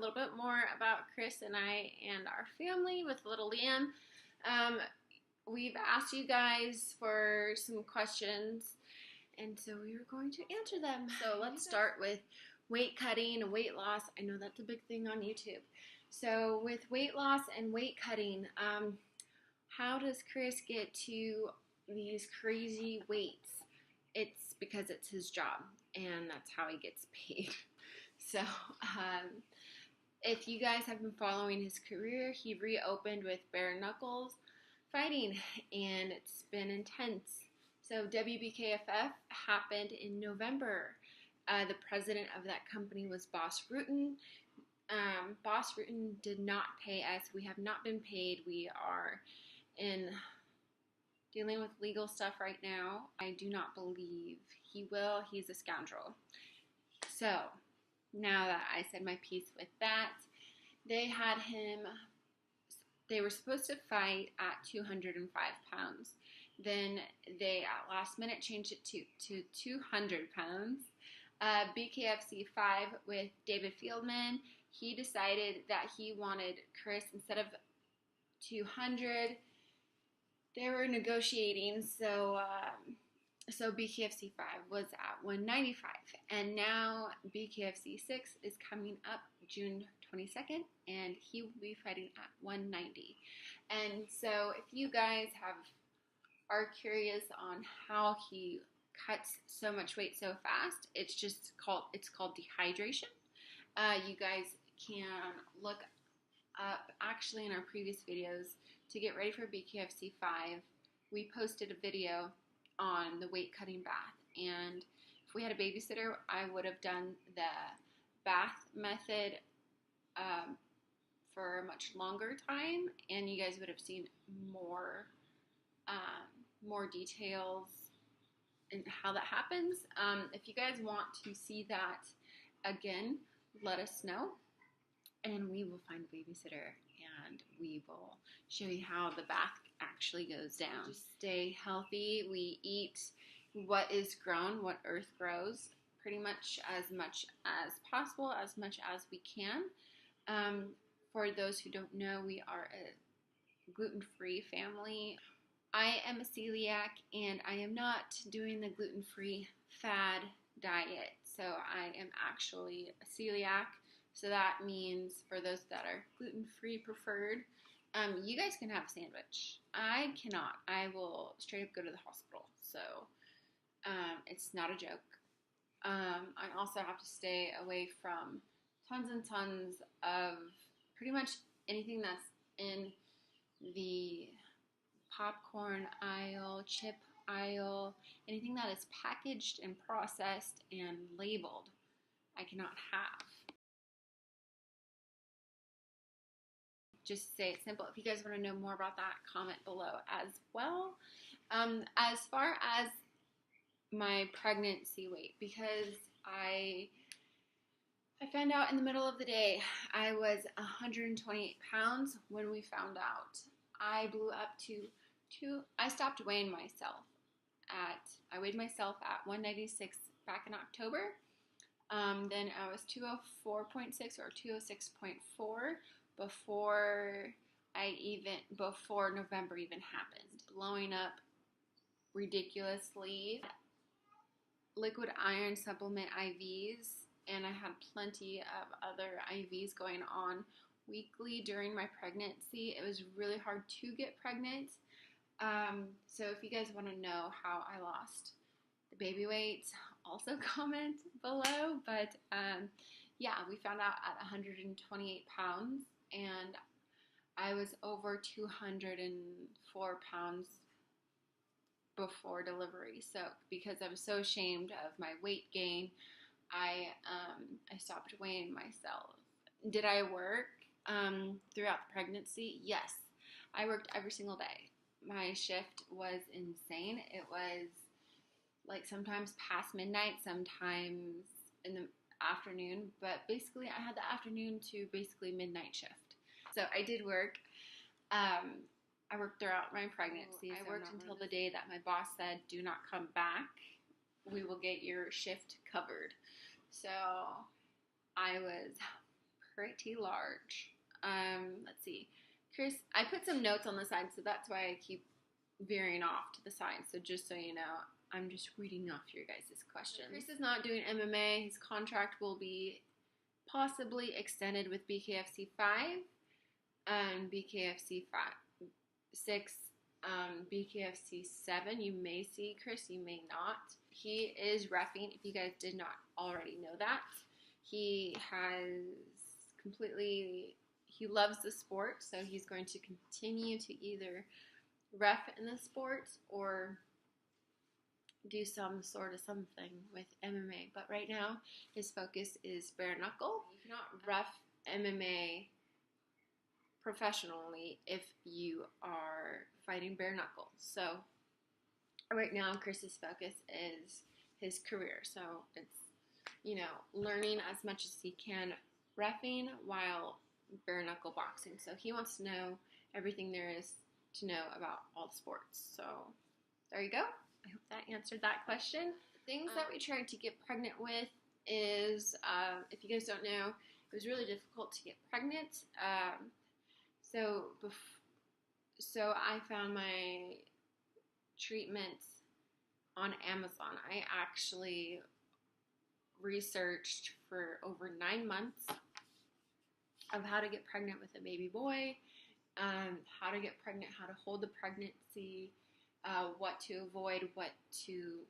little bit more about Chris and I and our family with little Liam. We've asked you guys for some questions, and so we were going to answer them. So let's start with weight cutting and weight loss. I know that's a big thing on YouTube. So with weight loss and weight cutting, how does Chris get to these crazy weights? It's because it's his job, and that's how he gets paid. So if you guys have been following his career, he reopened with bare knuckles fighting, and it's been intense. So WBKFF happened in November. The president of that company was Boss Rutan. Boss Rutan did not pay us. We have not been paid. We are dealing with legal stuff right now. I do not believe he will. He's a scoundrel. So now that I said my piece with that, they were supposed to fight at 205 pounds. Then they at last minute changed it to 200 pounds. BKFC 5 with David Fieldman, he decided that he wanted Chris, instead of 200, they were negotiating, so BKFC 5 was at 195, and now BKFC 6 is coming up June 22nd, and he will be fighting at 190. And so if you guys are curious on how he cuts so much weight so fast, it's called dehydration. You guys can look up, actually, in our previous videos to get ready for BKFC 5, we posted a video on the weight cutting bath, and if we had a babysitter, I would have done the bath method for a much longer time, and you guys would have seen more details in how that happens. If you guys want to see that again, let us know, and we will find a babysitter and we will show you how the bath actually goes down. Just stay healthy. We eat what is grown, what earth grows, pretty much as possible, as much as we can. For those who don't know, we are a gluten-free family. I am a celiac, and I am not doing the gluten-free fad diet. So I am actually a celiac. So that means for those that are gluten-free preferred, you guys can have a sandwich. I cannot. I will straight up go to the hospital. So it's not a joke. I also have to stay away from tons and tons of pretty much anything that's in the popcorn aisle, chip aisle, anything that is packaged and processed and labeled, I cannot have. Just to say it simple. If you guys want to know more about that, comment below as well. As far as my pregnancy weight, because I found out in the middle of the day I was 128 pounds when we found out. I blew up to I stopped weighing myself I weighed myself at 196 back in October. Then I was 204.6 or 206.4 before November even happened. Blowing up ridiculously. Liquid iron supplement IVs, and I had plenty of other IVs going on weekly during my pregnancy. It was really hard to get pregnant. So if you guys want to know how I lost the baby weight, also comment below. But yeah, we found out at 128 pounds, and I was over 204 pounds before delivery. So because I was so ashamed of my weight gain, I stopped weighing myself. Did I work throughout the pregnancy? Yes, I worked every single day. My shift was insane. It was like sometimes past midnight, sometimes in the afternoon, but basically I had the afternoon to basically midnight shift. So I did work. I worked throughout my pregnancy. I worked until the day that my boss said, "Do not come back. We will get your shift covered." So I was pretty large. Let's see. Chris, I put some notes on the side, so that's why I keep veering off to the side. So just so you know, I'm just reading off your guys' questions. Chris is not doing MMA. His contract will be possibly extended with BKFC 5, BKFC 6, BKFC 7. You may see Chris, you may not. He is reffing, if you guys did not already know that. He loves the sport, so he's going to continue to either ref in the sport or do some sort of something with MMA. But right now, his focus is bare knuckle. You cannot ref MMA professionally if you are fighting bare knuckle. So right now, Chris's focus is his career. So it's, you know, learning as much as he can reffing while bare knuckle boxing. So he wants to know everything there is to know about all the sports. So there you go. I hope that answered that question. The things that we tried to get pregnant with is, if you guys don't know, it was really difficult to get pregnant. So I found my treatments on Amazon. I actually researched for over 9 months of how to get pregnant with a baby boy, how to get pregnant, how to hold the pregnancy, what to avoid, what to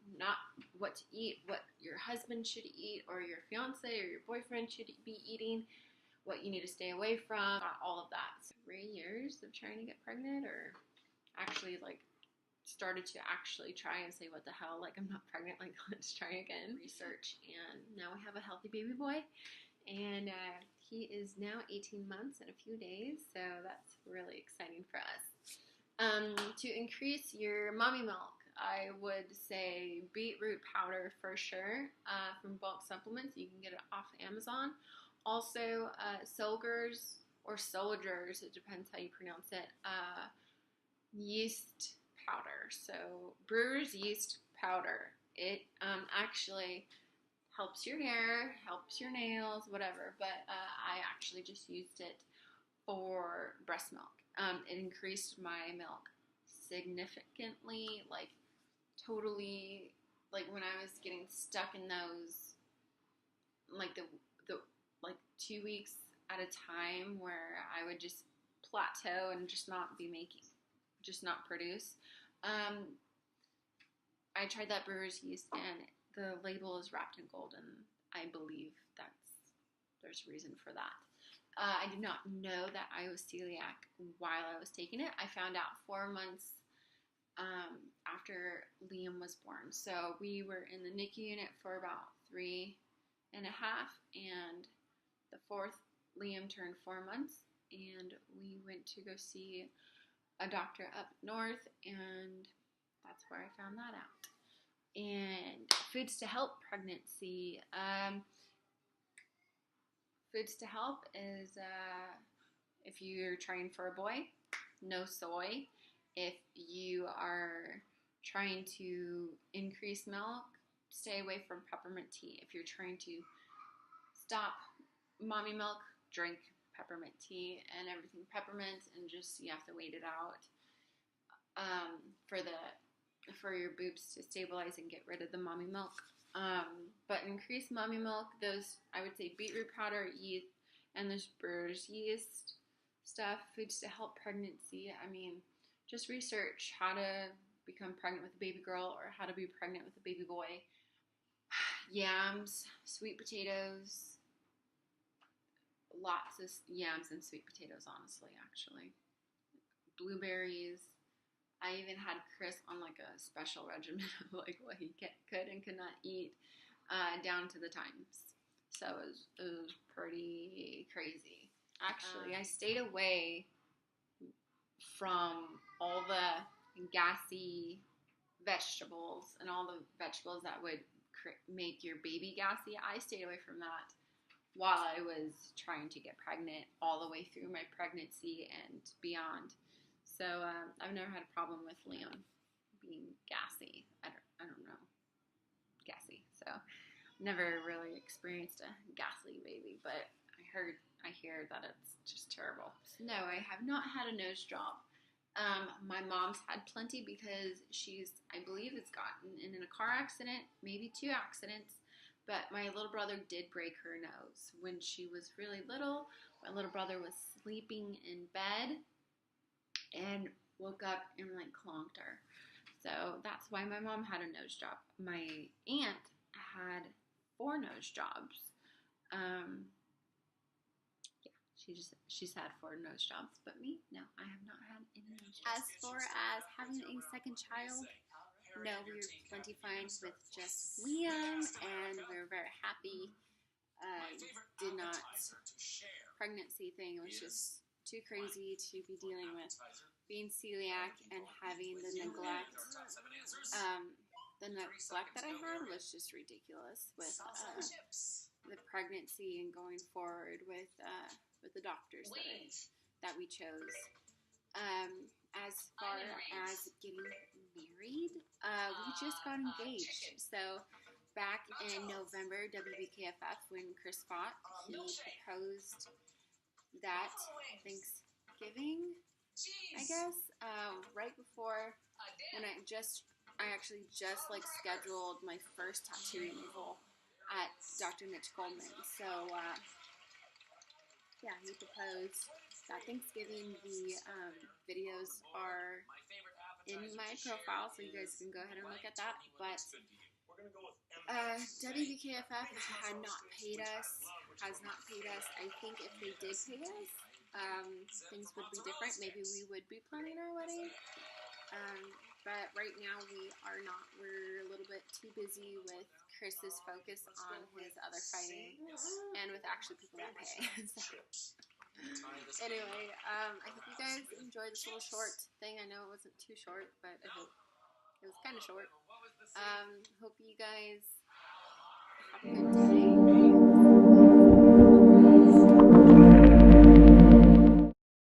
eat, what your husband should eat, or your fiance or your boyfriend should be eating, what you need to stay away from, all of that. So 3 years of trying to get pregnant, or actually like started to actually try and say, what the hell, like I'm not pregnant, like let's try again. Research, and now we have a healthy baby boy, and he is now 18 months and a few days, so that's really exciting for us. To increase your mommy milk, I would say beetroot powder for sure, from bulk supplements. You can get it off Amazon. Also, Solgers or Soldiers, it depends how you pronounce it, yeast powder. So brewer's yeast powder. It actually helps your hair, helps your nails, whatever, but I actually just used it for breast milk. It increased my milk significantly, like totally, like when I was getting stuck in those, like the like 2 weeks at a time where I would just plateau and just not produce. I tried that brewer's yeast, and the label is wrapped in gold, and I believe there's reason for that. I did not know that I was celiac while I was taking it. I found out 4 months after Liam was born. So we were in the NICU unit for about 3 and a half, and the 4th, Liam turned 4 months, and we went to go see a doctor up north, and that's where I found that out. And foods to help pregnancy. Foods to help is, if you're trying for a boy, no soy. If you are trying to increase milk, stay away from peppermint tea. If you're trying to stop mommy milk, drink peppermint tea, and everything peppermint, and just, you have to wait it out for your boobs to stabilize and get rid of the mommy milk. But increase mommy milk, those, I would say beetroot powder, yeast, and this brewer's yeast stuff, foods to help pregnancy. I mean, just research how to become pregnant with a baby girl or how to be pregnant with a baby boy. Yams, sweet potatoes, lots of yams and sweet potatoes, honestly, actually. Blueberries. I even had Chris on like a special regimen of like what he could and could not eat, down to the times. So it was pretty crazy. Actually, I stayed away from all the gassy vegetables and all the vegetables that would make your baby gassy. I stayed away from that while I was trying to get pregnant, all the way through my pregnancy and beyond. So I've never had a problem with Liam being gassy. I don't know, gassy. So never really experienced a gassy baby, but I heard I hear that it's just terrible. No, I have not had a nose job. My mom's had plenty because I believe, has gotten in a car accident, maybe 2 accidents. But my little brother did break her nose when she was really little. My little brother was sleeping in bed and woke up and like clonked her. So that's why my mom had a nose job. My aunt had 4 nose jobs. She's had 4 nose jobs, but me, no, I have not had any nose jobs. As far as having a second child, no, we were plenty fine with just Liam, and we were very happy. Pregnancy thing was just too crazy to be dealing with. Being celiac and having the neglect that I had was just ridiculous with the pregnancy and going forward with the doctors that we chose. As far as getting married, we just got engaged. So back in November, WBKFF, when Chris fought, he proposed that Thanksgiving, I guess, right before when I actually just like scheduled my first tattoo removal at Dr. Mitch Goldman. So yeah, he proposed that Thanksgiving. The videos are in my profile, so you guys can go ahead and look at that. But WBKFF has not paid us. I think if they did pay us, things would be different. Maybe we would be planning our wedding. But right now we are not. We're a little bit too busy with Chris's focus on his other fighting and with actually people that pay. So, anyway, I hope you guys enjoyed this little short thing. I know it wasn't too short, but I hope it was kind of short. Hope you guys have a good day.